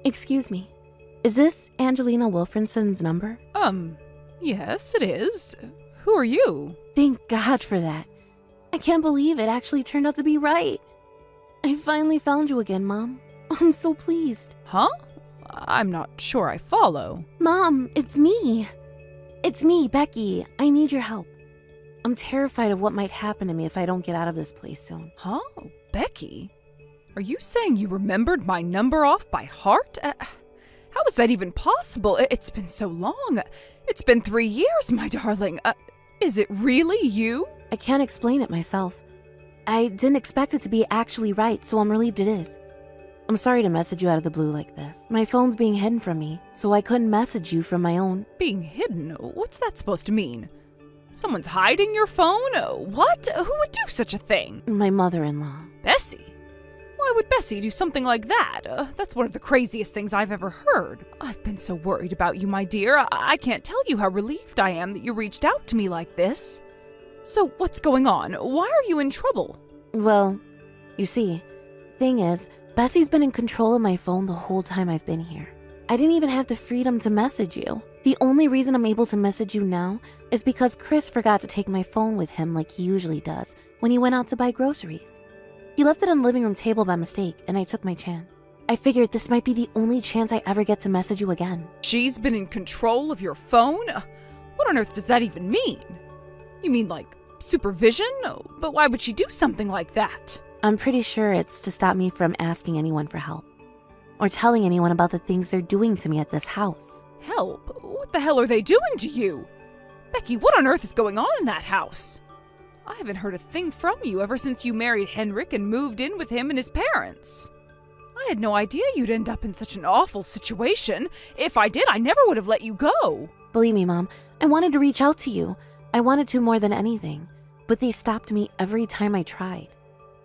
Excuse me. Is this Angelina Wilfridson's number? Yes, it is. Who are you? Thank God for that. I can't believe it actually turned out to be right. I finally found you again, Mom. I'm so pleased. Huh? I'm not sure I follow. Mom, it's me. It's me, Becky. I need your help. I'm terrified of what might happen to me if I don't get out of this place soon. Huh? Becky? Are you saying you remembered my number off by heart? How is that even possible? It's been so long. It's been 3 years, my darling. Is it really you? I can't explain it myself. I didn't expect it to be actually right, so I'm relieved it is. I'm sorry to message you out of the blue like this. My phone's being hidden from me, so I couldn't message you from my own. Being hidden? What's that supposed to mean? Someone's hiding your phone? What? Who would do such a thing? My mother-in-law. Bessie? Why would Bessie do something like that? That's one of the craziest things I've ever heard. I've been so worried about you, my dear. I can't tell you how relieved I am that you reached out to me like this. So what's going on? Why are you in trouble? Well, you see, thing is, Bessie's been in control of my phone the whole time I've been here. I didn't even have the freedom to message you. The only reason I'm able to message you now is because Chris forgot to take my phone with him like he usually does when he went out to buy groceries. He left it on the living room table by mistake, and I took my chance. I figured this might be the only chance I ever get to message you again. She's been in control of your phone? What on earth does that even mean? You mean like supervision? But why would she do something like that? I'm pretty sure it's to stop me from asking anyone for help or telling anyone about the things they're doing to me at this house. Help? What the hell are they doing to you? Becky, what on earth is going on in that house? I haven't heard a thing from you ever since you married Henrik and moved in with him and his parents. I had no idea you'd end up in such an awful situation. If I did, I never would have let you go. Believe me, Mom, I wanted to reach out to you. I wanted to more than anything, but they stopped me every time I tried.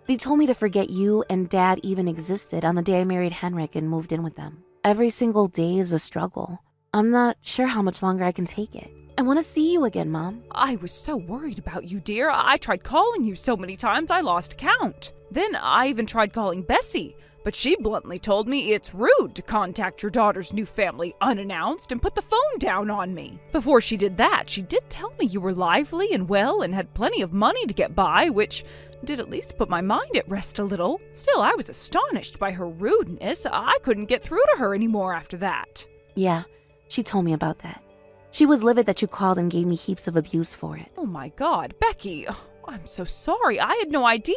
They told me to forget you and Dad even existed on the day I married Henrik and moved in with them. Every single day is a struggle. I'm not sure how much longer I can take it. I want to see you again, Mom. I was so worried about you, dear. I tried calling you so many times I lost count. Then I even tried calling Bessie, but she bluntly told me it's rude to contact your daughter's new family unannounced and put the phone down on me. Before she did that, she did tell me you were lively and well and had plenty of money to get by, which did at least put my mind at rest a little. Still, I was astonished by her rudeness. I couldn't get through to her anymore after that. Yeah, she told me about that. She was livid that you called and gave me heaps of abuse for it. Oh my God, Becky, I'm so sorry. I had no idea.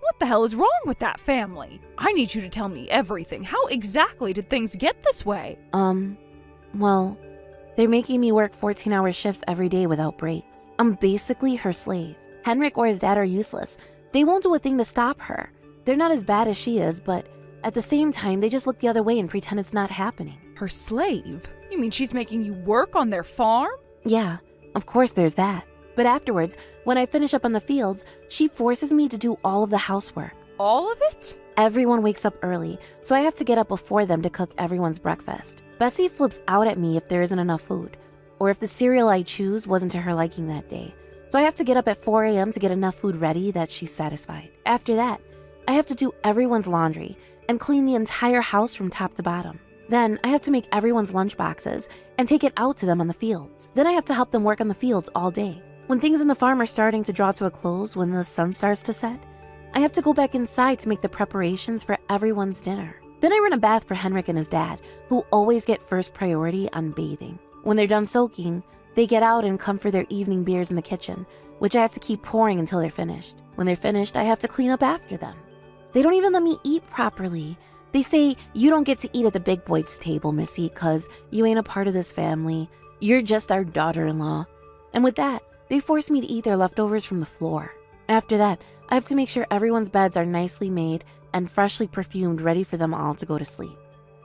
What the hell is wrong with that family? I need you to tell me everything. How exactly did things get this way? Well, they're making me work 14-hour shifts every day without breaks. I'm basically her slave. Henrik or his dad are useless. They won't do a thing to stop her. They're not as bad as she is, but at the same time, they just look the other way and pretend it's not happening. Her slave? You mean she's making you work on their farm? Yeah, of course there's that. But afterwards, when I finish up on the fields, she forces me to do all of the housework. All of it? Everyone wakes up early, so I have to get up before them to cook everyone's breakfast. Bessie flips out at me if there isn't enough food, or if the cereal I choose wasn't to her liking that day. So I have to get up at 4 a.m. to get enough food ready that she's satisfied. After that, I have to do everyone's laundry and clean the entire house from top to bottom. Then I have to make everyone's lunch boxes and take it out to them on the fields. Then I have to help them work on the fields all day. When things in the farm are starting to draw to a close, when the sun starts to set, I have to go back inside to make the preparations for everyone's dinner. Then I run a bath for Henrik and his dad, who always get first priority on bathing. When they're done soaking, they get out and come for their evening beers in the kitchen, which I have to keep pouring until they're finished. When they're finished, I have to clean up after them. They don't even let me eat properly. They say, you don't get to eat at the big boys' table, Missy, because you ain't a part of this family. You're just our daughter-in-law. And with that, they force me to eat their leftovers from the floor. After that, I have to make sure everyone's beds are nicely made and freshly perfumed, ready for them all to go to sleep.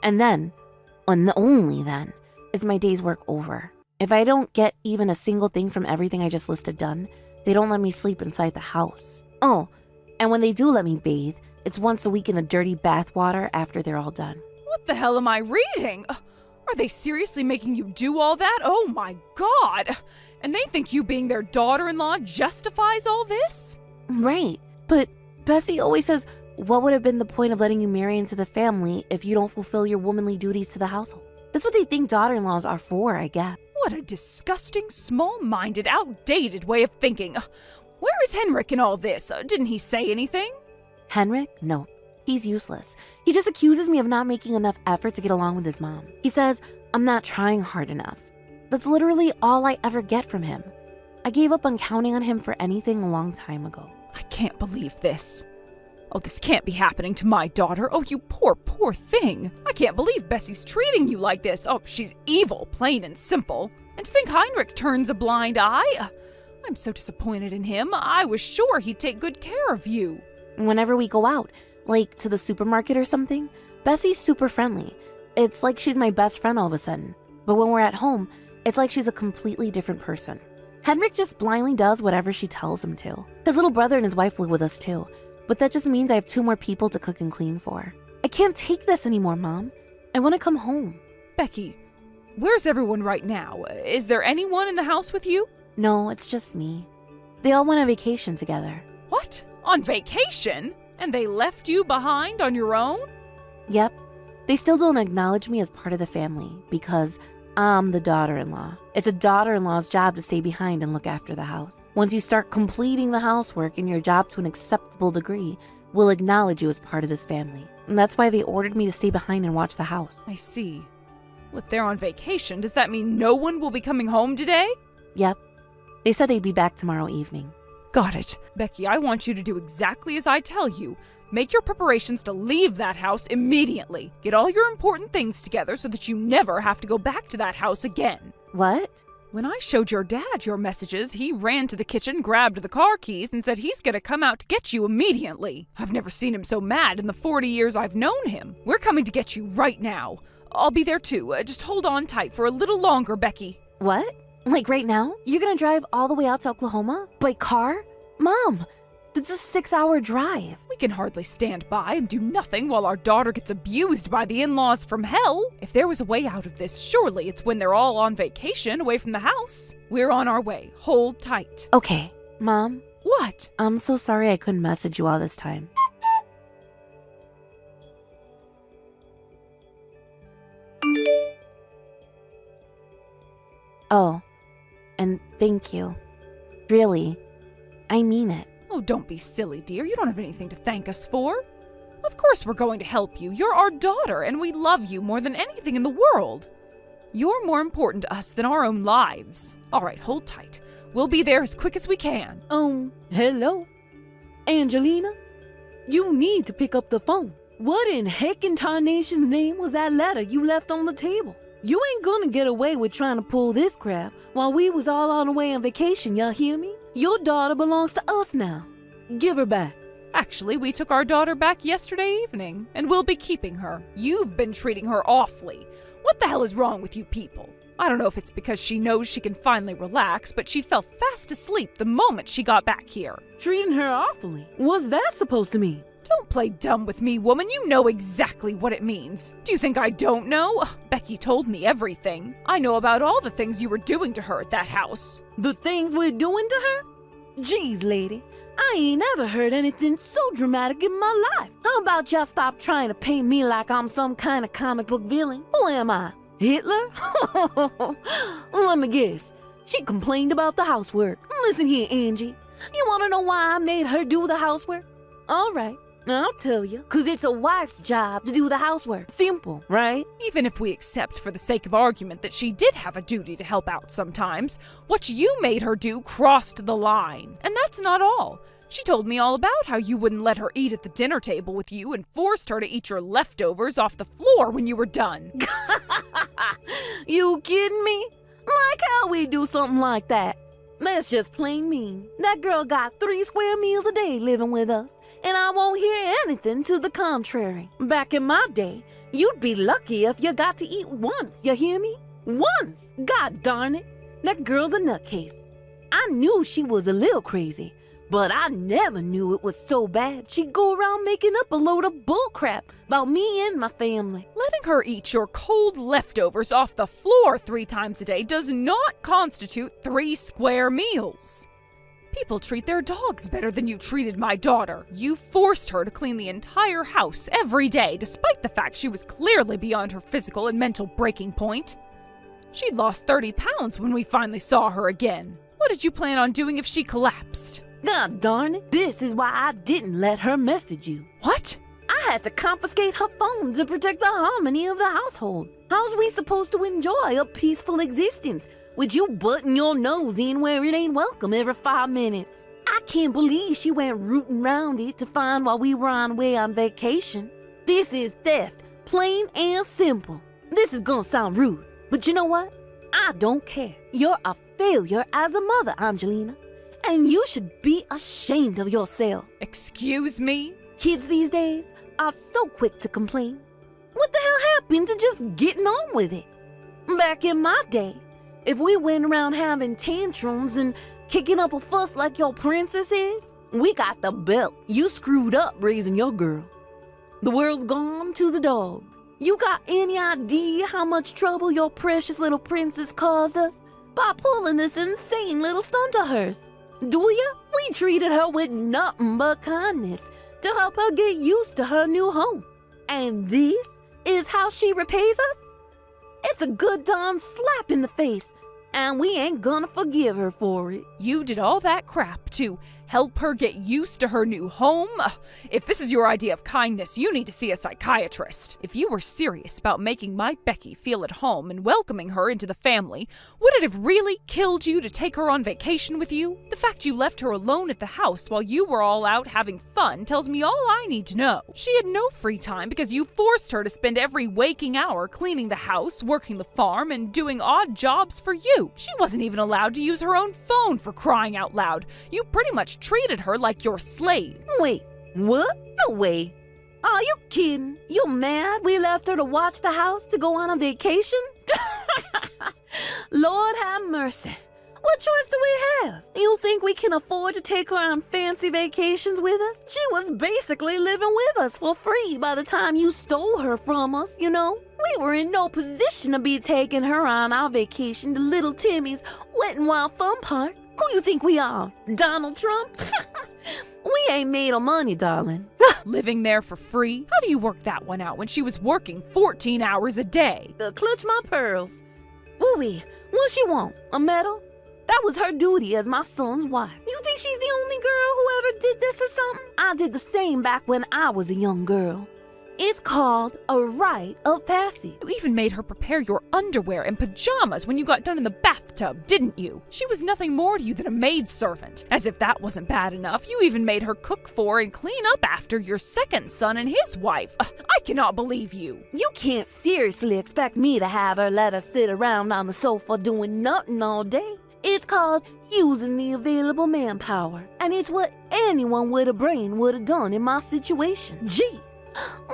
And then, and only then, is my day's work over. If I don't get even a single thing from everything I just listed done, they don't let me sleep inside the house. Oh, and when they do let me bathe, it's once a week in the dirty bath water after they're all done. What the hell am I reading? Are they seriously making you do all that? Oh my God! And they think you being their daughter-in-law justifies all this? Right, but Bessie always says, what would have been the point of letting you marry into the family if you don't fulfill your womanly duties to the household? That's what they think daughter-in-laws are for, I guess. What a disgusting, small-minded, outdated way of thinking. Where is Henrik in all this? Didn't he say anything? Henrik? No. He's useless. He just accuses me of not making enough effort to get along with his mom. He says I'm not trying hard enough. That's literally all I ever get from him. I gave up on counting on him for anything a long time ago. I can't believe this. Oh, this can't be happening to my daughter. Oh, you poor, poor thing. I can't believe Bessie's treating you like this. Oh, she's evil, plain and simple. And to think Heinrich turns a blind eye. I'm so disappointed in him. I was sure he'd take good care of you. Whenever we go out, like to the supermarket or something, Bessie's super friendly. It's like she's my best friend all of a sudden. But when we're at home, it's like she's a completely different person. Henrik just blindly does whatever she tells him to. His little brother and his wife live with us too. But that just means I have 2 more people to cook and clean for. I can't take this anymore, Mom. I want to come home. Becky, where's everyone right now? Is there anyone in the house with you? No, it's just me. They all went on vacation together. What? On vacation? And they left you behind on your own? Yep. They still don't acknowledge me as part of the family because I'm the daughter-in-law. It's a daughter-in-law's job to stay behind and look after the house. Once you start completing the housework and your job to an acceptable degree, we'll acknowledge you as part of this family. And that's why they ordered me to stay behind and watch the house. I see. Well, if they're on vacation, does that mean no one will be coming home today? Yep. They said they'd be back tomorrow evening. Got it. Becky, I want you to do exactly as I tell you. Make your preparations to leave that house immediately. Get all your important things together so that you never have to go back to that house again. What? When I showed your dad your messages, he ran to the kitchen, grabbed the car keys, and said he's gonna come out to get you immediately. I've never seen him so mad in the 40 years I've known him. We're coming to get you right now. I'll be there too. Just hold on tight for a little longer, Becky. What? Like right now? You're gonna drive all the way out to Oklahoma? By car? Mom, that's a 6-hour drive. We can hardly stand by and do nothing while our daughter gets abused by the in-laws from hell. If there was a way out of this, surely it's when they're all on vacation away from the house. We're on our way. Hold tight. Okay, Mom. What? I'm so sorry I couldn't message you all this time. Oh, and thank you. Really, I mean it. Oh, don't be silly, dear. You don't have anything to thank us for. Of course we're going to help you. You're our daughter, and we love you more than anything in the world. You're more important to us than our own lives. All right, hold tight. We'll be there as quick as we can. Hello? Angelina? You need to pick up the phone. What in heck in tarnation's name was that letter you left on the table? You ain't gonna get away with trying to pull this crap while we was all on the way on vacation, y'all hear me? Your daughter belongs to us now. Give her back. Actually, we took our daughter back yesterday evening, and we'll be keeping her. You've been treating her awfully. What the hell is wrong with you people? I don't know if it's because she knows she can finally relax, but she fell fast asleep the moment she got back here. Treating her awfully. What's that supposed to mean? Don't play dumb with me, woman. You know exactly what it means. Do you think I don't know? Ugh, Becky told me everything. I know about all the things you were doing to her at that house. The things we're doing to her? Jeez, lady. I ain't ever heard anything so dramatic in my life. How about y'all stop trying to paint me like I'm some kind of comic book villain? Who am I? Hitler? Let me guess. She complained about the housework. Listen here, Angie. You want to know why I made her do the housework? All right. I'll tell you. 'Cause it's a wife's job to do the housework. Simple, right? Even if we accept for the sake of argument that she did have a duty to help out sometimes, what you made her do crossed the line. And that's not all. She told me all about how you wouldn't let her eat at the dinner table with you and forced her to eat your leftovers off the floor when you were done. You kidding me? Like how we do something like that? That's just plain mean. That girl got 3 square meals a day living with us. And I won't hear anything to the contrary. Back in my day, you'd be lucky if you got to eat once, you hear me? Once! God darn it. That girl's a nutcase. I knew she was a little crazy, but I never knew it was so bad she'd go around making up a load of bullcrap about me and my family. Letting her eat your cold leftovers off the floor 3 times a day does not constitute 3 square meals. People treat their dogs better than you treated my daughter. You forced her to clean the entire house every day, despite the fact she was clearly beyond her physical and mental breaking point. She'd lost 30 pounds when we finally saw her again. What did you plan on doing if she collapsed? God darn it, this is why I didn't let her message you. What? I had to confiscate her phone to protect the harmony of the household. How's we supposed to enjoy a peaceful existence with you butting your nose in where it ain't welcome every 5 minutes? I can't believe she went rooting round it to find while we were on vacation. This is theft, plain and simple. This is gonna sound rude, but you know what? I don't care. You're a failure as a mother, Angelina, and you should be ashamed of yourself. Excuse me? Kids these days are so quick to complain. What the hell happened to just getting on with it? Back in my day, if we went around having tantrums and kicking up a fuss like your princess is, we got the belt. You screwed up raising your girl. The world's gone to the dogs. You got any idea how much trouble your precious little princess caused us by pulling this insane little stunt of hers? Do ya? We treated her with nothing but kindness to help her get used to her new home. And this is how she repays us? It's a good darn slap in the face, and we ain't gonna forgive her for it. You did all that crap to help her get used to her new home? If this is your idea of kindness, you need to see a psychiatrist. If you were serious about making my Becky feel at home and welcoming her into the family, would it have really killed you to take her on vacation with you? The fact you left her alone at the house while you were all out having fun tells me all I need to know. She had no free time because you forced her to spend every waking hour cleaning the house, working the farm, and doing odd jobs for you. She wasn't even allowed to use her own phone, for crying out loud. You pretty much treated her like your slave. Wait, what? No way. Are you kidding? You mad we left her to watch the house to go on a vacation? Lord have mercy. What choice do we have? You think we can afford to take her on fancy vacations with us? She was basically living with us for free by the time you stole her from us, you know? We were in no position to be taking her on our vacation to Little Timmy's Wet n Wild Fun Park. Who you think we are? Donald Trump? We ain't made of money, darling. Living there for free? How do you work that one out when she was working 14 hours a day? Clutch my pearls. Woo-wee, what she want? A medal? That was her duty as my son's wife. You think she's the only girl who ever did this or something? I did the same back when I was a young girl. It's called a rite of passage. You even made her prepare your underwear and pajamas when you got done in the bathtub, didn't you? She was nothing more to you than a maidservant. As if that wasn't bad enough, you even made her cook for and clean up after your second son and his wife. I cannot believe you. You can't seriously expect me to have her let her sit around on the sofa doing nothing all day. It's called using the available manpower, and it's what anyone with a brain would have done in my situation. Gee.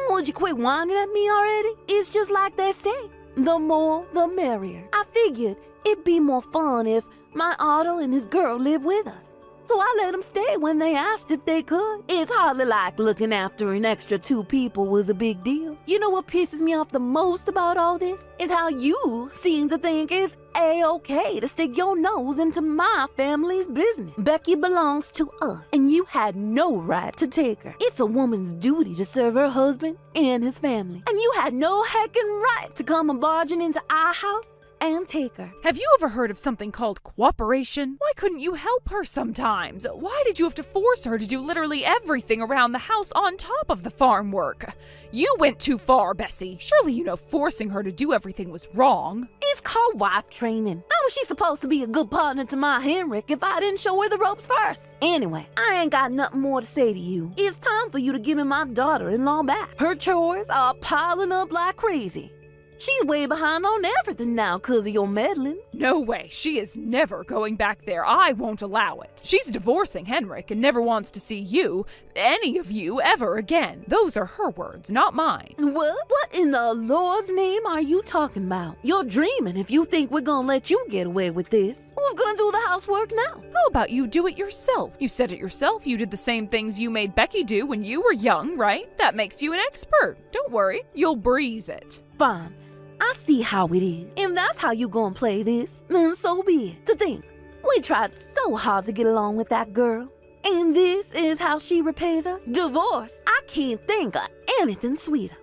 Would you quit whining at me already? It's just like they say, the more the merrier. I figured it'd be more fun if my Otto and his girl lived with us. So I let them stay when they asked if they could. It's hardly like looking after an extra 2 people was a big deal. You know what pisses me off the most about all this? Is how you seem to think it's A-okay to stick your nose into my family's business. Becky belongs to us, and you had no right to take her. It's a woman's duty to serve her husband and his family. And you had no heckin' right to come barging into our house and take her. Have you ever heard of something called cooperation? Why couldn't you help her sometimes? Why did you have to force her to do literally everything around the house on top of the farm work? You went too far, Bessie. Surely you know forcing her to do everything was wrong. It's called wife training. How was she supposed to be a good partner to my Henrik if I didn't show her the ropes first? Anyway, I ain't got nothing more to say to you. It's time for you to give me my daughter-in-law back. Her chores are piling up like crazy. She's way behind on everything now because of your meddling. No way. She is never going back there. I won't allow it. She's divorcing Henrik and never wants to see you, any of you, ever again. Those are her words, not mine. What? What in the Lord's name are you talking about? You're dreaming if you think we're gonna let you get away with this. Who's gonna do the housework now? How about you do it yourself? You said it yourself. You did the same things you made Becky do when you were young, right? That makes you an expert. Don't worry. You'll breeze it. Fine. I see how it is. If that's how you gonna play this, then so be it. To think, We tried so hard to get along with that girl. And this is how she repays us? Divorce. I can't think of anything sweeter.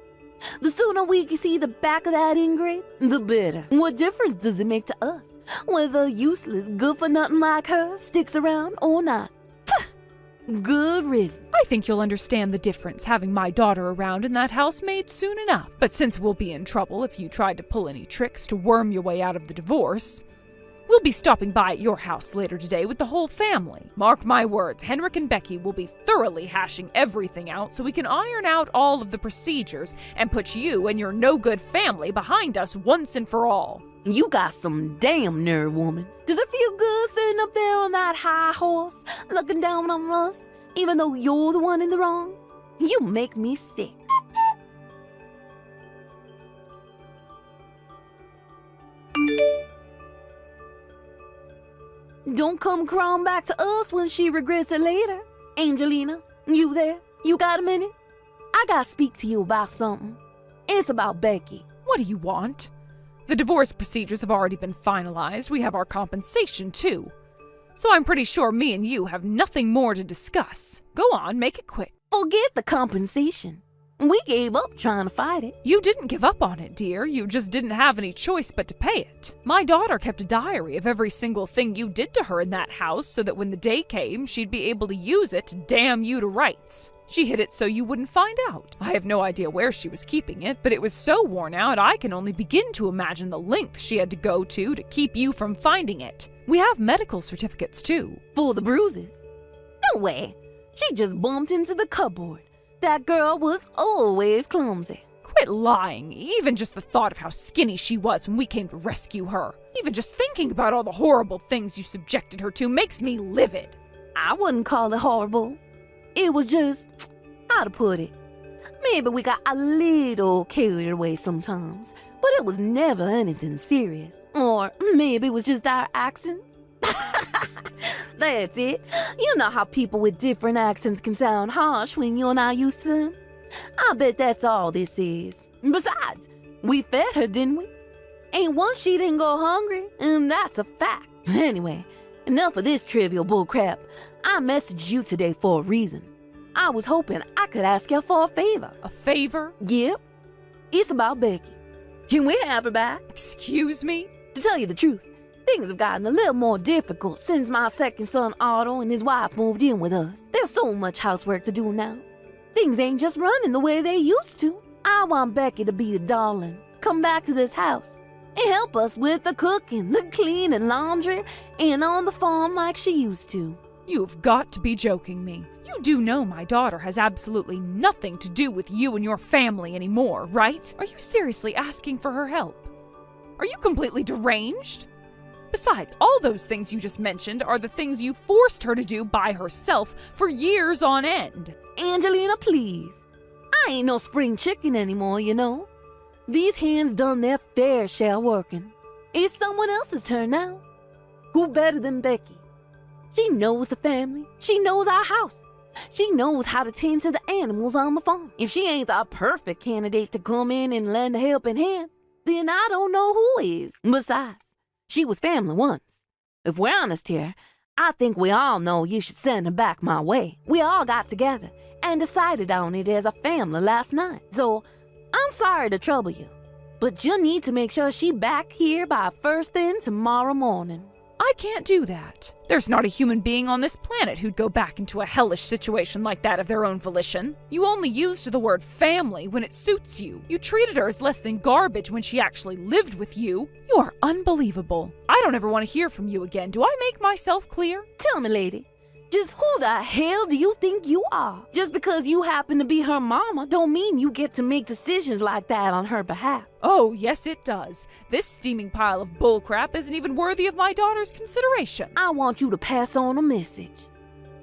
The sooner we can see the back of that ingrate, the better. What difference does it make to us whether a useless, good-for-nothing like her sticks around or not? Good riddance. I think you'll understand the difference having my daughter around in that housemaid soon enough. But since we'll be in trouble if you tried to pull any tricks to worm your way out of the divorce, we'll be stopping by at your house later today with the whole family. Mark my words, Henrik and Becky will be thoroughly hashing everything out so we can iron out all of the procedures and put you and your no-good family behind us once and for all. You got some damn nerve, woman. Does it feel good sitting up there on that high horse, looking down on us, even though you're the one in the wrong? You make me sick. Don't come crawling back to us when she regrets it later. Angelina, you there? You got a minute? I gotta speak to you about something. It's about Becky. What do you want? The divorce procedures have already been finalized. We have our compensation, too. So I'm pretty sure me and you have nothing more to discuss. Go on, make it quick. Forget the compensation. We gave up trying to fight it. You didn't give up on it, dear. You just didn't have any choice but to pay it. My daughter kept a diary of every single thing you did to her in that house so that when the day came, she'd be able to use it to damn you to rights. She hid it so you wouldn't find out. I have no idea where she was keeping it, but it was so worn out I can only begin to imagine the lengths she had to go to keep you from finding it. We have medical certificates, too. For the bruises? No way. She just bumped into the cupboard. That girl was always clumsy. Quit lying. Even just the thought of how skinny she was when we came to rescue her. Even just thinking about all the horrible things you subjected her to makes me livid. I wouldn't call it horrible. It was just, how to put it? Maybe we got a little carried away sometimes, but it was never anything serious. Or maybe it was just our accents. That's it. You know how people with different accents can sound harsh when you're not used to them? I bet that's all this is. Besides, we fed her, didn't we? Ain't one she didn't go hungry, and that's a fact. Anyway, enough of this trivial bullcrap. I messaged you today for a reason. I was hoping I could ask you for a favor. A favor? Yep. It's about Becky. Can we have her back? Excuse me? To tell you the truth, things have gotten a little more difficult since my second son Otto and his wife moved in with us. There's so much housework to do now. Things ain't just running the way they used to. I want Becky to be a darling, come back to this house, and help us with the cooking, the cleaning, laundry, and on the farm like she used to. You've got to be joking me. You do know my daughter has absolutely nothing to do with you and your family anymore, right? Are you seriously asking for her help? Are you completely deranged? Besides, all those things you just mentioned are the things you forced her to do by herself for years on end. Angelina, please. I ain't no spring chicken anymore, you know. These hands done their fair share working. It's someone else's turn now. Who better than Becky? She knows the family. She knows our house. She knows how to tend to the animals on the farm. If she ain't the perfect candidate to come in and lend a helping hand, then I don't know who is. Besides, she was family once. If we're honest here, I think we all know you should send her back my way. We all got together and decided on it as a family last night. So, I'm sorry to trouble you, but you need to make sure she back here by first thing tomorrow morning. I can't do that. There's not a human being on this planet who'd go back into a hellish situation like that of their own volition. You only used the word family when it suits you. You treated her as less than garbage when she actually lived with you. You are unbelievable. I don't ever want to hear from you again. Do I make myself clear? Tell me, lady, just who the hell do you think you are? Just because you happen to be her mama don't mean you get to make decisions like that on her behalf. Oh, yes it does. This steaming pile of bullcrap isn't even worthy of my daughter's consideration. I want you to pass on a message.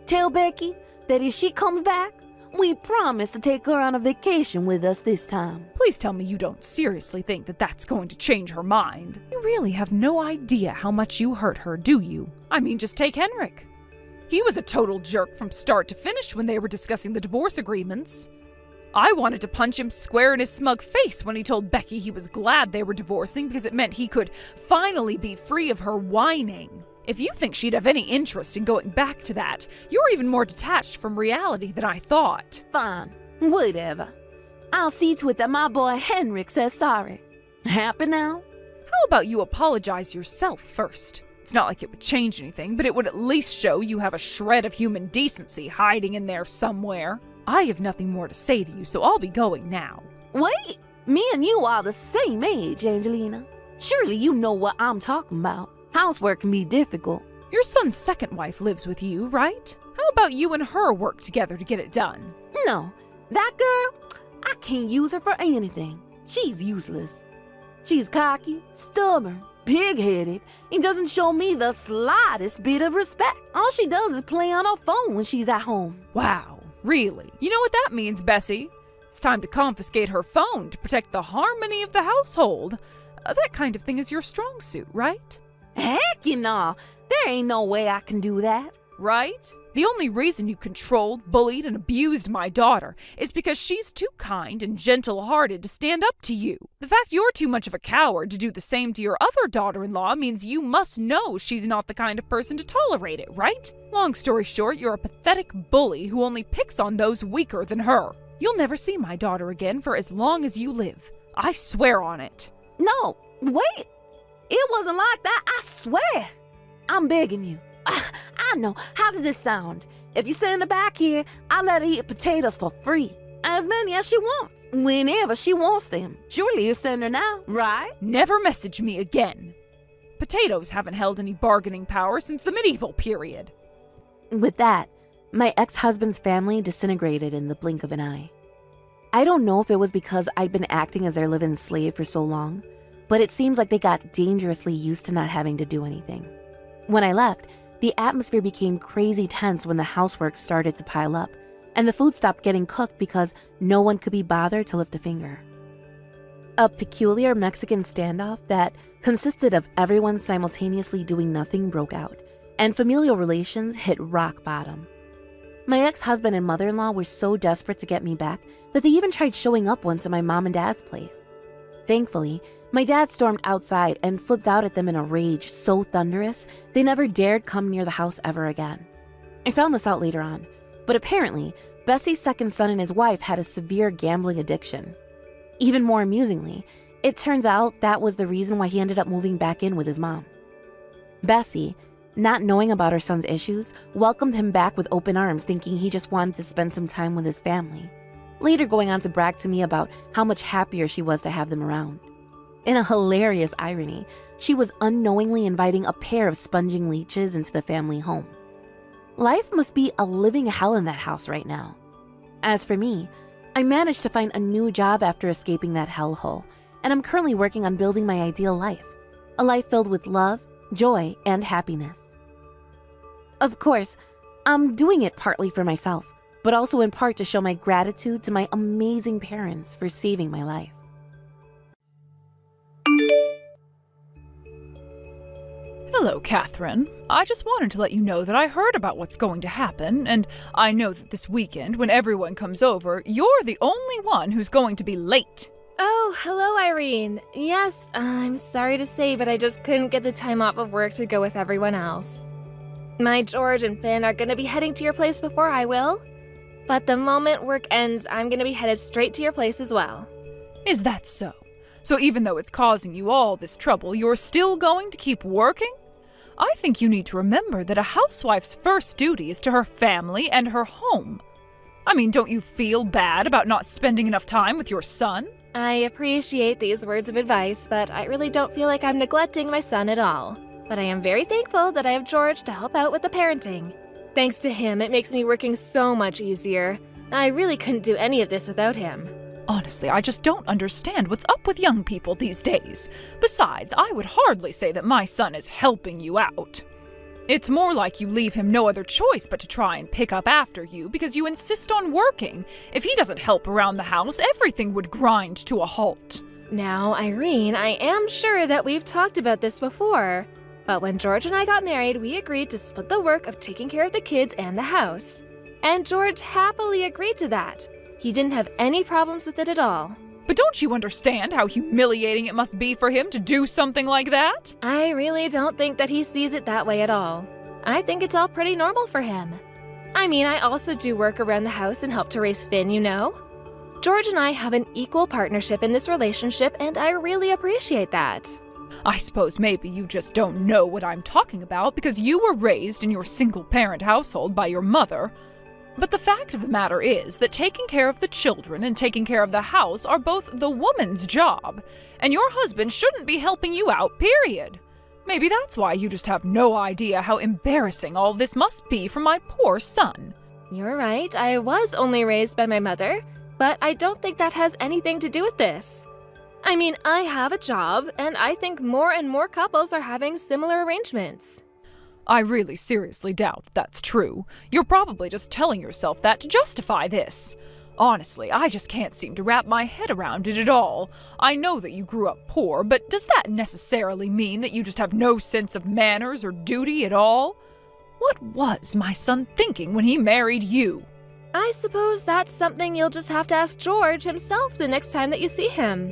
Tell Becky that if she comes back, we promise to take her on a vacation with us this time. Please tell me you don't seriously think that that's going to change her mind. You really have no idea how much you hurt her, do you? I mean, just take Henrik. He was a total jerk from start to finish when they were discussing the divorce agreements. I wanted to punch him square in his smug face when he told Becky he was glad they were divorcing because it meant he could finally be free of her whining. If you think she'd have any interest in going back to that, you're even more detached from reality than I thought. Fine, whatever. I'll see to it that my boy Henrik says sorry. Happy now? How about you apologize yourself first? It's not like it would change anything, but it would at least show you have a shred of human decency hiding in there somewhere. I have nothing more to say to you, so I'll be going now. Wait, me and you are the same age, Angelina. Surely you know what I'm talking about. Housework can be difficult. Your son's second wife lives with you, right? How about you and her work together to get it done? No, that girl, I can't use her for anything. She's useless. She's cocky, stubborn, pig-headed, and doesn't show me the slightest bit of respect. All she does is play on her phone when she's at home. Wow, really? You know what that means, Bessie? It's time to confiscate her phone to protect the harmony of the household. That kind of thing is your strong suit, right? Heck, no, there ain't no way I can do that. Right? The only reason you controlled, bullied, and abused my daughter is because she's too kind and gentle-hearted to stand up to you. The fact you're too much of a coward to do the same to your other daughter-in-law means you must know she's not the kind of person to tolerate it, right? Long story short, you're a pathetic bully who only picks on those weaker than her. You'll never see my daughter again for as long as you live. I swear on it. No, wait. It wasn't like that, I swear. I'm begging you. I know. How does this sound? If you send her back here, I'll let her eat potatoes for free. As many as she wants. Whenever she wants them. Surely you send her now, right? Never message me again. Potatoes haven't held any bargaining power since the medieval period. With that, my ex-husband's family disintegrated in the blink of an eye. I don't know if it was because I'd been acting as their live-in slave for so long, but it seems like they got dangerously used to not having to do anything. When I left, the atmosphere became crazy tense when the housework started to pile up, and the food stopped getting cooked because no one could be bothered to lift a finger. A peculiar Mexican standoff that consisted of everyone simultaneously doing nothing broke out, and familial relations hit rock bottom. My ex-husband and mother-in-law were so desperate to get me back that they even tried showing up once at my mom and dad's place. Thankfully, my dad stormed outside and flipped out at them in a rage so thunderous they never dared come near the house ever again. I found this out later on, but apparently, Bessie's second son and his wife had a severe gambling addiction. Even more amusingly, it turns out that was the reason why he ended up moving back in with his mom. Bessie, not knowing about her son's issues, welcomed him back with open arms, thinking he just wanted to spend some time with his family, later going on to brag to me about how much happier she was to have them around. In a hilarious irony, she was unknowingly inviting a pair of sponging leeches into the family home. Life must be a living hell in that house right now. As for me, I managed to find a new job after escaping that hellhole, and I'm currently working on building my ideal life, a life filled with love, joy, and happiness. Of course, I'm doing it partly for myself, but also in part to show my gratitude to my amazing parents for saving my life. Hello, Catherine. I just wanted to let you know that I heard about what's going to happen, and I know that this weekend, when everyone comes over, you're the only one who's going to be late. Oh, hello, Irene. Yes, I'm sorry to say, but I just couldn't get the time off of work to go with everyone else. My George and Finn are going to be heading to your place before I will. But the moment work ends, I'm going to be headed straight to your place as well. Is that so? So even though it's causing you all this trouble, you're still going to keep working? I think you need to remember that a housewife's first duty is to her family and her home. I mean, don't you feel bad about not spending enough time with your son? I appreciate these words of advice, but I really don't feel like I'm neglecting my son at all. But I am very thankful that I have George to help out with the parenting. Thanks to him, it makes me working so much easier. I really couldn't do any of this without him. Honestly, I just don't understand what's up with young people these days. Besides, I would hardly say that my son is helping you out. It's more like you leave him no other choice but to try and pick up after you because you insist on working. If he doesn't help around the house, everything would grind to a halt. Now, Irene, I am sure that we've talked about this before. But when George and I got married, we agreed to split the work of taking care of the kids and the house. And George happily agreed to that. He didn't have any problems with it at all. But don't you understand how humiliating it must be for him to do something like that? I really don't think that he sees it that way at all. I think it's all pretty normal for him. I mean, I also do work around the house and help to raise Finn, you know? George and I have an equal partnership in this relationship, and I really appreciate that. I suppose maybe you just don't know what I'm talking about because you were raised in your single-parent household by your mother. But the fact of the matter is that taking care of the children and taking care of the house are both the woman's job, and your husband shouldn't be helping you out, period. Maybe that's why you just have no idea how embarrassing all this must be for my poor son. You're right, I was only raised by my mother, but I don't think that has anything to do with this. I mean, I have a job, and I think more and more couples are having similar arrangements. I really seriously doubt that's true. You're probably just telling yourself that to justify this. Honestly, I just can't seem to wrap my head around it at all. I know that you grew up poor, but does that necessarily mean that you just have no sense of manners or duty at all? What was my son thinking when he married you? I suppose that's something you'll just have to ask George himself the next time that you see him.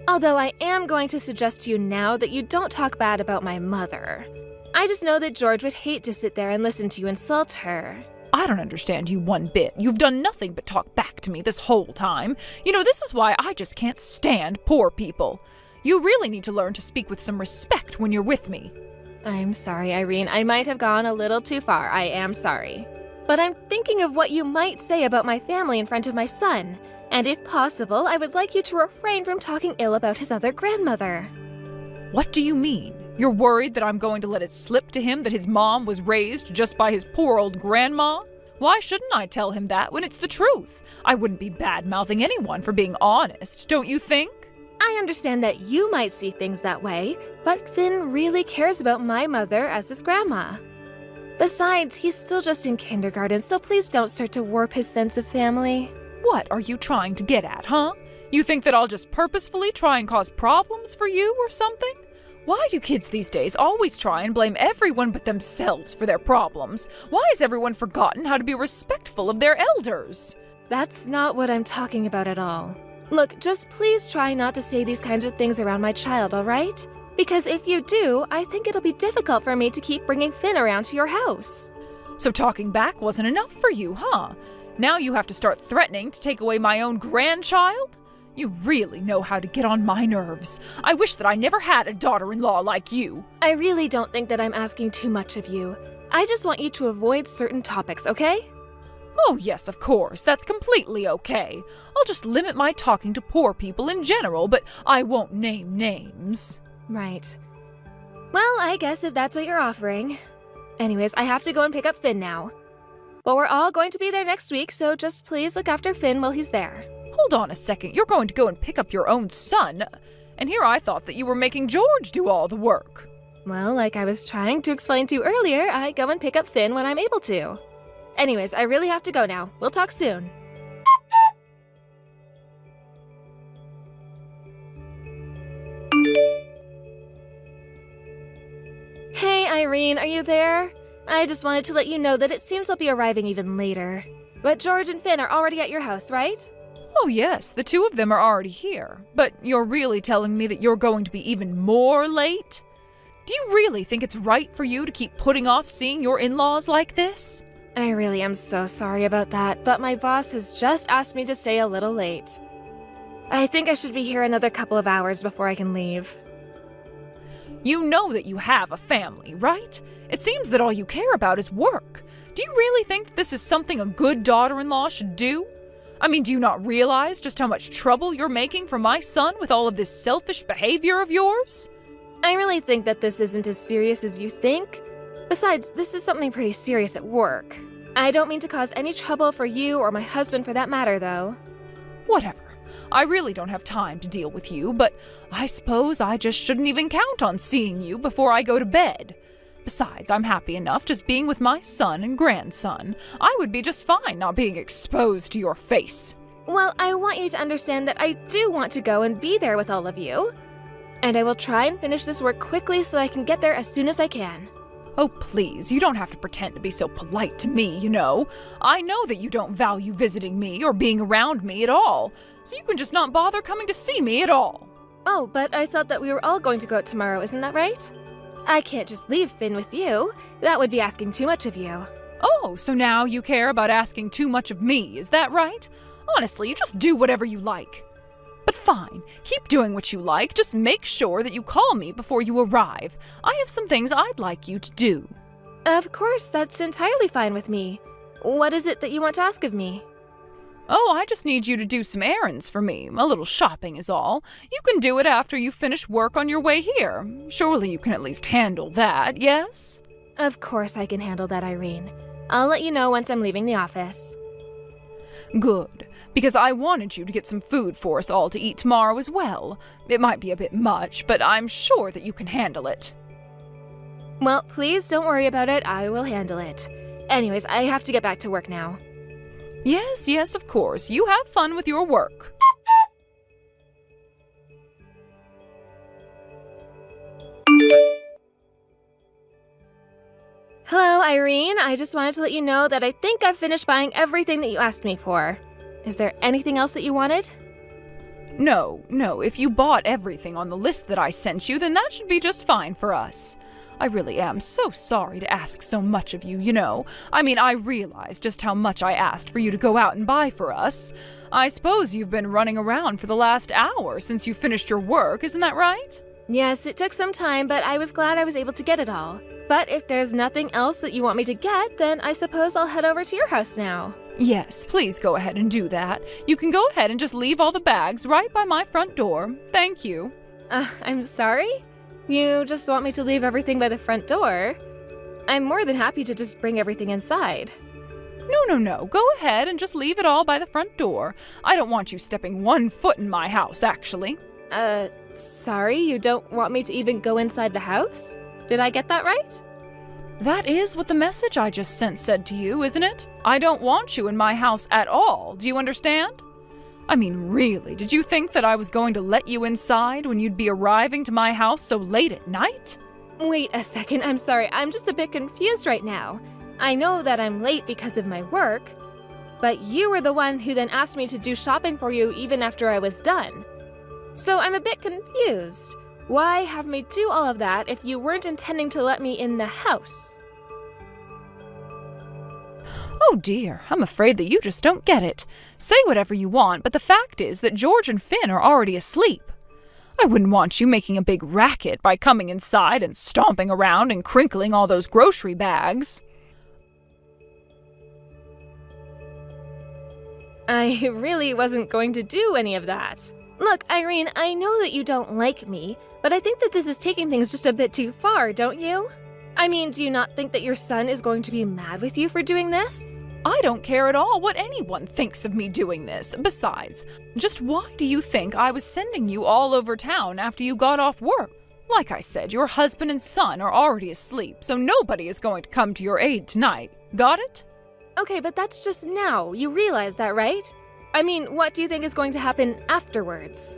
Although I am going to suggest to you now that you don't talk bad about my mother. I just know that George would hate to sit there and listen to you insult her. I don't understand you one bit. You've done nothing but talk back to me this whole time. You know, this is why I just can't stand poor people. You really need to learn to speak with some respect when you're with me. I'm sorry, Irene. I might have gone a little too far. I am sorry. But I'm thinking of what you might say about my family in front of my son. And if possible, I would like you to refrain from talking ill about his other grandmother. What do you mean? You're worried that I'm going to let it slip to him that his mom was raised just by his poor old grandma? Why shouldn't I tell him that when it's the truth? I wouldn't be bad-mouthing anyone for being honest, don't you think? I understand that you might see things that way, but Finn really cares about my mother as his grandma. Besides, he's still just in kindergarten, so please don't start to warp his sense of family. What are you trying to get at, huh? You think that I'll just purposefully try and cause problems for you or something? Why do kids these days always try and blame everyone but themselves for their problems? Why has everyone forgotten how to be respectful of their elders? That's not what I'm talking about at all. Look, just please try not to say these kinds of things around my child, all right? Because if you do, I think it'll be difficult for me to keep bringing Finn around to your house. So talking back wasn't enough for you, huh? Now you have to start threatening to take away my own grandchild? You really know how to get on my nerves. I wish that I never had a daughter-in-law like you. I really don't think that I'm asking too much of you. I just want you to avoid certain topics, okay? Oh yes, of course. That's completely okay. I'll just limit my talking to poor people in general, but I won't name names. Right. Well, I guess if that's what you're offering. Anyways, I have to go and pick up Finn now. But we're all going to be there next week, so just please look after Finn while he's there. Hold on a second. You're going to go and pick up your own son? And here I thought that you were making George do all the work. Well, like I was trying to explain to you earlier, I go and pick up Finn when I'm able to. Anyways, I really have to go now. We'll talk soon. Hey, Irene, are you there? I just wanted to let you know that it seems they'll be arriving even later. But George and Finn are already at your house, right? Oh yes, the two of them are already here. But you're really telling me that you're going to be even more late? Do you really think it's right for you to keep putting off seeing your in-laws like this? I really am so sorry about that, but my boss has just asked me to stay a little late. I think I should be here another couple of hours before I can leave. You know that you have a family, right? It seems that all you care about is work. Do you really think this is something a good daughter-in-law should do? I mean, do you not realize just how much trouble you're making for my son with all of this selfish behavior of yours? I really think that this isn't as serious as you think. Besides, this is something pretty serious at work. I don't mean to cause any trouble for you or my husband for that matter, though. Whatever. I really don't have time to deal with you, but I suppose I just shouldn't even count on seeing you before I go to bed. Besides, I'm happy enough just being with my son and grandson. I would be just fine not being exposed to your face. Well, I want you to understand that I do want to go and be there with all of you. And I will try and finish this work quickly so that I can get there as soon as I can. Oh, please, you don't have to pretend to be so polite to me, you know. I know that you don't value visiting me or being around me at all, so you can just not bother coming to see me at all. Oh, but I thought that we were all going to go out tomorrow, isn't that right? I can't just leave Finn with you. That would be asking too much of you. Oh, so now you care about asking too much of me, is that right? Honestly, you just do whatever you like. But fine, keep doing what you like, just make sure that you call me before you arrive. I have some things I'd like you to do. Of course, that's entirely fine with me. What is it that you want to ask of me? Oh, I just need you to do some errands for me. A little shopping is all. You can do it after you finish work on your way here. Surely you can at least handle that, yes? Of course I can handle that, Irene. I'll let you know once I'm leaving the office. Good, because I wanted you to get some food for us all to eat tomorrow as well. It might be a bit much, but I'm sure that you can handle it. Well, please don't worry about it. I will handle it. Anyways, I have to get back to work now. Yes, of course. You have fun with your work. Hello, Irene. I just wanted to let you know that I think I've finished buying everything that you asked me for. Is there anything else that you wanted? No. If you bought everything on the list that I sent you, then that should be just fine for us. I really am so sorry to ask so much of you, you know. I mean, I realize just how much I asked for you to go out and buy for us. I suppose you've been running around for the last hour since you finished your work, isn't that right? Yes, it took some time, but I was glad I was able to get it all. But if there's nothing else that you want me to get, then I suppose I'll head over to your house now. Yes, please go ahead and do that. You can go ahead and just leave all the bags right by my front door. Thank you. I'm sorry? You just want me to leave everything by the front door? I'm more than happy to just bring everything inside. No. Go ahead and just leave it all by the front door. I don't want you stepping 1 foot in my house, actually. Sorry? You don't want me to even go inside the house? Did I get that right? That is what the message I just sent said to you, isn't it? I don't want you in my house at all. Do you understand? I mean, really, did you think that I was going to let you inside when you'd be arriving to my house so late at night? Wait a second, I'm sorry. I'm just a bit confused right now. I know that I'm late because of my work, but you were the one who then asked me to do shopping for you even after I was done. So I'm a bit confused. Why have me do all of that if you weren't intending to let me in the house? Oh dear, I'm afraid that you just don't get it. Say whatever you want, but the fact is that George and Finn are already asleep. I wouldn't want you making a big racket by coming inside and stomping around and crinkling all those grocery bags. I really wasn't going to do any of that. Look, Irene, I know that you don't like me, but I think that this is taking things just a bit too far, don't you? I mean, do you not think that your son is going to be mad with you for doing this? I don't care at all what anyone thinks of me doing this. Besides, just why do you think I was sending you all over town after you got off work? Like I said, your husband and son are already asleep, so nobody is going to come to your aid tonight. Got it? Okay, but that's just now. You realize that, right? I mean, what do you think is going to happen afterwards?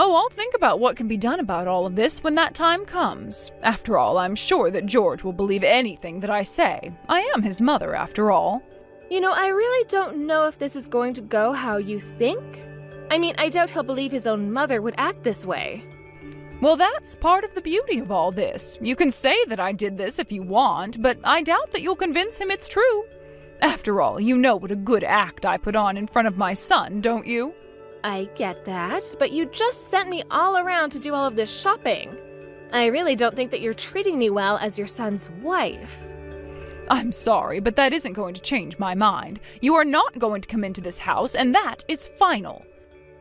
Oh, I'll think about what can be done about all of this when that time comes. After all, I'm sure that George will believe anything that I say. I am his mother, after all. You know, I really don't know if this is going to go how you think. I mean, I doubt he'll believe his own mother would act this way. Well, that's part of the beauty of all this. You can say that I did this if you want, but I doubt that you'll convince him it's true. After all, you know what a good act I put on in front of my son, don't you? I get that, but you just sent me all around to do all of this shopping. I really don't think that you're treating me well as your son's wife. I'm sorry, but that isn't going to change my mind. You are not going to come into this house, and that is final.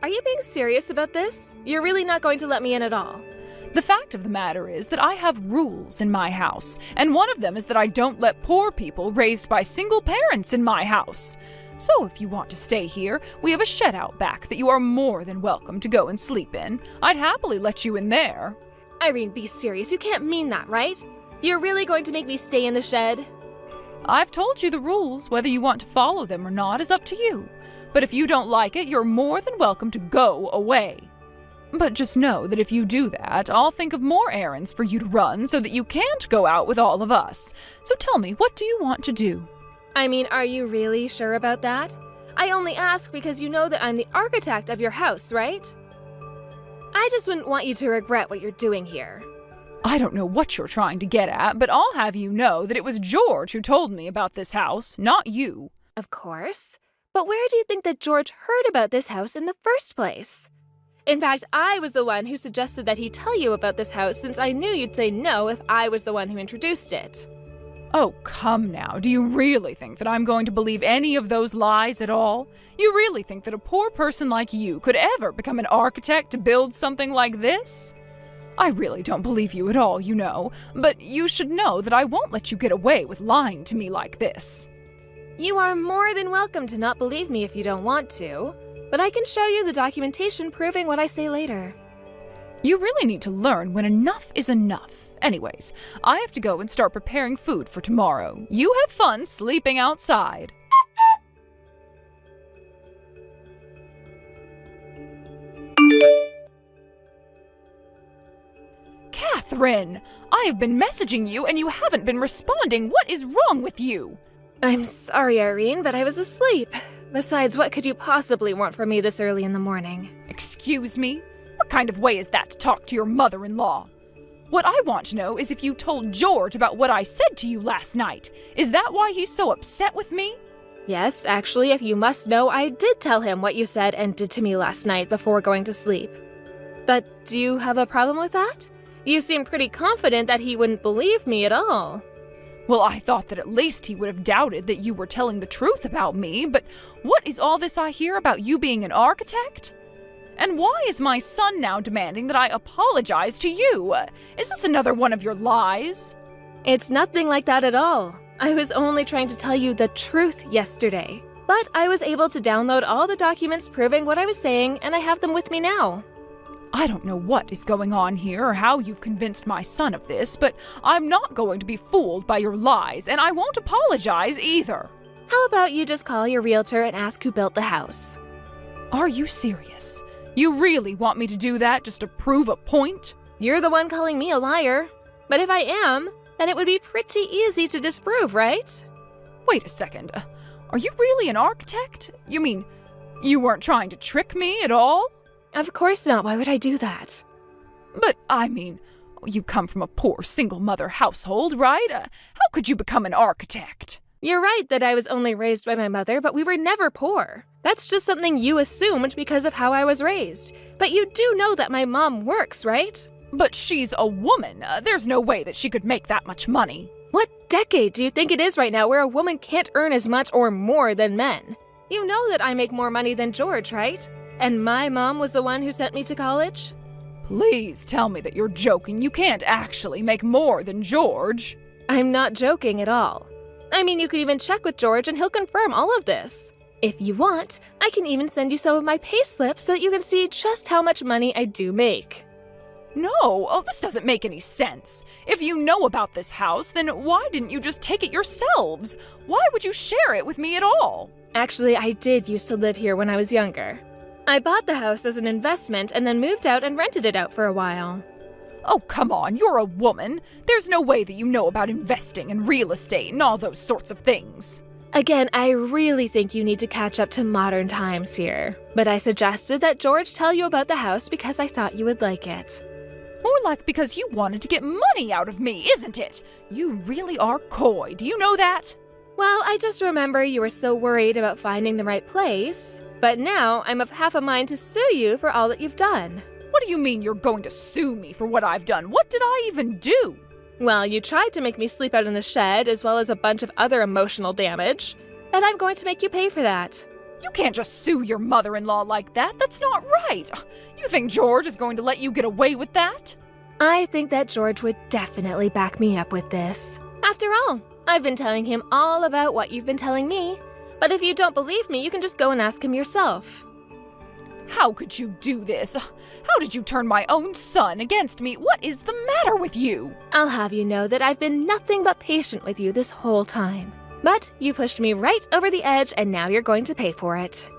Are you being serious about this? You're really not going to let me in at all? The fact of the matter is that I have rules in my house, and one of them is that I don't let poor people raised by single parents in my house. So if you want to stay here, we have a shed out back that you are more than welcome to go and sleep in. I'd happily let you in there. Irene, be serious. You can't mean that, right? You're really going to make me stay in the shed? I've told you the rules. Whether you want to follow them or not is up to you. But if you don't like it, you're more than welcome to go away. But just know that if you do that, I'll think of more errands for you to run so that you can't go out with all of us. So tell me, what do you want to do? I mean, are you really sure about that? I only ask because you know that I'm the architect of your house, right? I just wouldn't want you to regret what you're doing here. I don't know what you're trying to get at, but I'll have you know that it was George who told me about this house, not you. Of course. But where do you think that George heard about this house in the first place? In fact, I was the one who suggested that he tell you about this house since I knew you'd say no if I was the one who introduced it. Oh, come now. Do you really think that I'm going to believe any of those lies at all? You really think that a poor person like you could ever become an architect to build something like this? I really don't believe you at all, you know, but you should know that I won't let you get away with lying to me like this. You are more than welcome to not believe me if you don't want to, but I can show you the documentation proving what I say later. You really need to learn when enough is enough. Anyways, I have to go and start preparing food for tomorrow. You have fun sleeping outside. Catherine! I have been messaging you and you haven't been responding. What is wrong with you? I'm sorry, Irene, but I was asleep. Besides, what could you possibly want from me this early in the morning? Excuse me? What kind of way is that to talk to your mother-in-law? What I want to know is if you told George about what I said to you last night. Is that why he's so upset with me? Yes, actually, if you must know, I did tell him what you said and did to me last night before going to sleep. But do you have a problem with that? You seem pretty confident that he wouldn't believe me at all. Well, I thought that at least he would have doubted that you were telling the truth about me, but what is all this I hear about you being an architect? And why is my son now demanding that I apologize to you? Is this another one of your lies? It's nothing like that at all. I was only trying to tell you the truth yesterday. But I was able to download all the documents proving what I was saying, and I have them with me now. I don't know what is going on here or how you've convinced my son of this, but I'm not going to be fooled by your lies, and I won't apologize either. How about you just call your realtor and ask who built the house? Are you serious? You really want me to do that just to prove a point? You're the one calling me a liar. But if I am, then it would be pretty easy to disprove, right? Wait a second. Are you really an architect? You mean, you weren't trying to trick me at all? Of course not. Why would I do that? But, I mean, you come from a poor single-mother household, right? How could you become an architect? You're right that I was only raised by my mother, but we were never poor. That's just something you assumed because of how I was raised. But you do know that my mom works, right? But she's a woman. There's no way that she could make that much money. What decade do you think it is right now where a woman can't earn as much or more than men? You know that I make more money than George, right? And my mom was the one who sent me to college? Please tell me that you're joking. You can't actually make more than George. I'm not joking at all. I mean, you could even check with George and he'll confirm all of this. If you want, I can even send you some of my pay slips so that you can see just how much money I do make. No, this doesn't make any sense. If you know about this house, then why didn't you just take it yourselves? Why would you share it with me at all? Actually, I did used to live here when I was younger. I bought the house as an investment and then moved out and rented it out for a while. Oh, come on, you're a woman. There's no way that you know about investing and real estate and all those sorts of things. Again, I really think you need to catch up to modern times here. But I suggested that George tell you about the house because I thought you would like it. More like because you wanted to get money out of me, isn't it? You really are coy, do you know that? Well, I just remember you were so worried about finding the right place. But now I'm of half a mind to sue you for all that you've done. What do you mean you're going to sue me for what I've done? What did I even do? Well, you tried to make me sleep out in the shed as well as a bunch of other emotional damage. And I'm going to make you pay for that. You can't just sue your mother-in-law like that. That's not right. You think George is going to let you get away with that? I think that George would definitely back me up with this. After all, I've been telling him all about what you've been telling me. But if you don't believe me, you can just go and ask him yourself. How could you do this? How did you turn my own son against me? What is the matter with you? I'll have you know that I've been nothing but patient with you this whole time. But you pushed me right over the edge and now you're going to pay for it.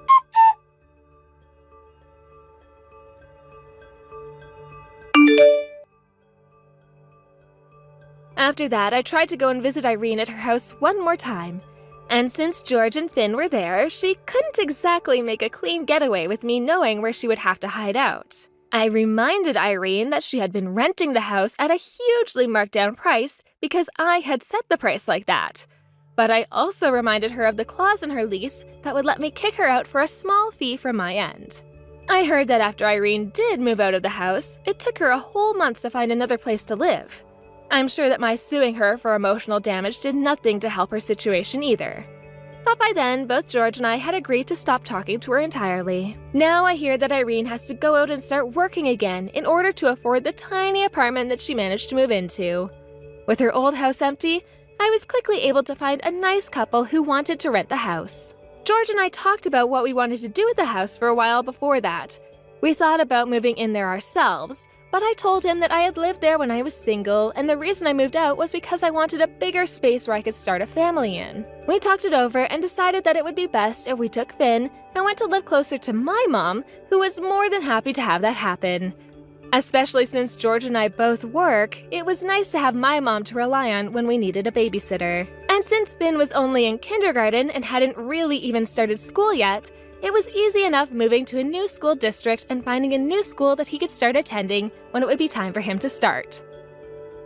After that, I tried to go and visit Irene at her house one more time. And since George and Finn were there, she couldn't exactly make a clean getaway with me knowing where she would have to hide out. I reminded Irene that she had been renting the house at a hugely marked down price because I had set the price like that. But I also reminded her of the clause in her lease that would let me kick her out for a small fee from my end. I heard that after Irene did move out of the house, it took her a whole month to find another place to live. I'm sure that my suing her for emotional damage did nothing to help her situation either. But by then, both George and I had agreed to stop talking to her entirely. Now I hear that Irene has to go out and start working again in order to afford the tiny apartment that she managed to move into. With her old house empty, I was quickly able to find a nice couple who wanted to rent the house. George and I talked about what we wanted to do with the house for a while before that. We thought about moving in there ourselves, but I told him that I had lived there when I was single, and the reason I moved out was because I wanted a bigger space where I could start a family in. We talked it over and decided that it would be best if we took Finn and went to live closer to my mom, who was more than happy to have that happen. Especially since George and I both work, it was nice to have my mom to rely on when we needed a babysitter. And since Finn was only in kindergarten and hadn't really even started school yet, it was easy enough moving to a new school district and finding a new school that he could start attending when it would be time for him to start.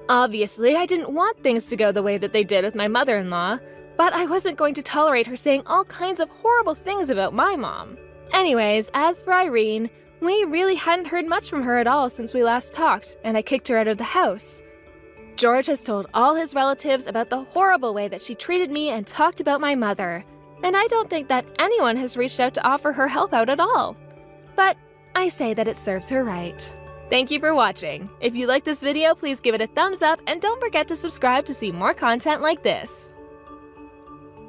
Obviously, I didn't want things to go the way that they did with my mother-in-law, but I wasn't going to tolerate her saying all kinds of horrible things about my mom. Anyways, as for Irene, we really hadn't heard much from her at all since we last talked, and I kicked her out of the house. George has told all his relatives about the horrible way that she treated me and talked about my mother, and I don't think that anyone has reached out to offer her help out at all. But I say that it serves her right. Thank you for watching. If you like this video, please give it a thumbs up and don't forget to subscribe to see more content like this.